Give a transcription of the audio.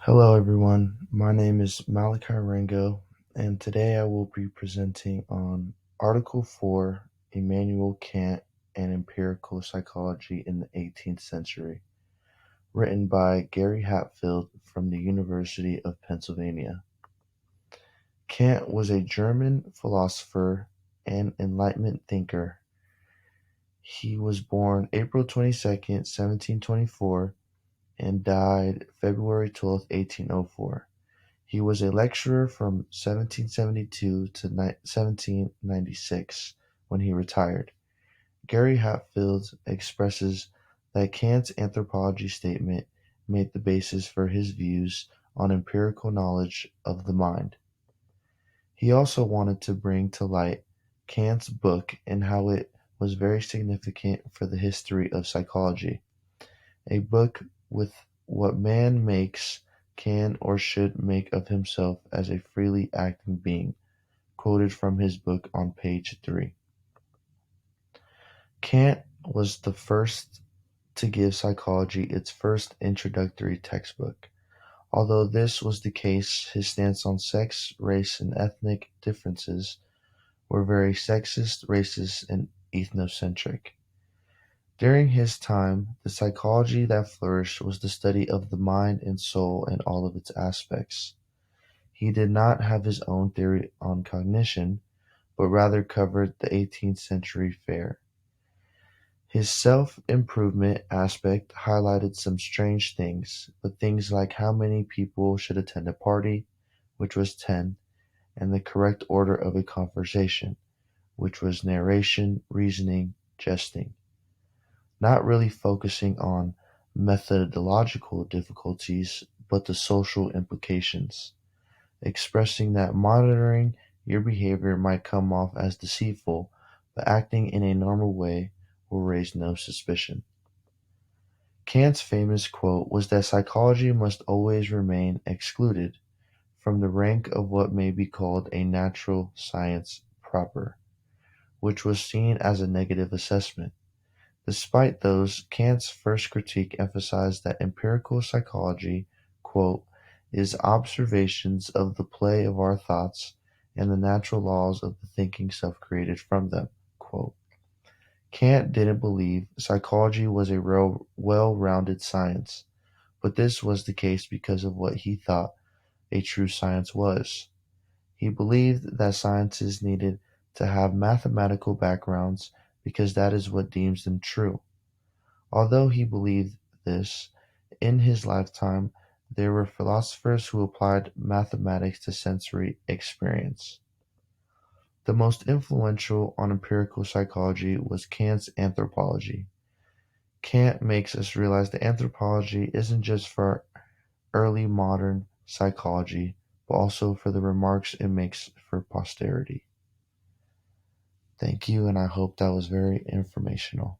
Hello, everyone. My name is Malachi Rango, and today I will be presenting on Article 4, Immanuel Kant and Empirical Psychology in the 18th Century, written by Gary Hatfield from the University of Pennsylvania. Kant was a German philosopher and Enlightenment thinker. He was born April 22nd, 1724, and died February 12th, 1804. He was a lecturer from 1772 to 1796, when he retired. Gary Hatfield expresses that Kant's anthropology statement made the basis for his views on empirical knowledge of the mind. He also wanted to bring to light Kant's book and how it was very significant for the history of psychology. A book with what man makes, can, or should make of himself as a freely acting being, quoted from his book on page 3. Kant was the first to give psychology its first introductory textbook. Although this was the case, his stance on sex, race, and ethnic differences were very sexist, racist, and ethnocentric. During his time, the psychology that flourished was the study of the mind and soul and all of its aspects. He did not have his own theory on cognition, but rather covered the 18th century fare. His self-improvement aspect highlighted some strange things, but things like how many people should attend a party, which was 10, and the correct order of a conversation, which was narration, reasoning, jesting. Not really focusing on methodological difficulties, but the social implications, expressing that monitoring your behavior might come off as deceitful, but acting in a normal way will raise no suspicion. Kant's famous quote was that psychology must always remain excluded from the rank of what may be called a natural science proper, which was seen as a negative assessment. Despite those, Kant's first critique emphasized that empirical psychology, quote, is observations of the play of our thoughts and the natural laws of the thinking self created from them. Quote. Kant didn't believe psychology was a well-rounded science, but this was the case because of what he thought a true science was. He believed that sciences needed to have mathematical backgrounds because that is what deems them true. Although he believed this, in his lifetime there were philosophers who applied mathematics to sensory experience. The most influential on empirical psychology was Kant's anthropology. Kant makes us realize that anthropology isn't just for early modern psychology, but also for the remarks it makes for posterity. Thank you, and I hope that was very informational.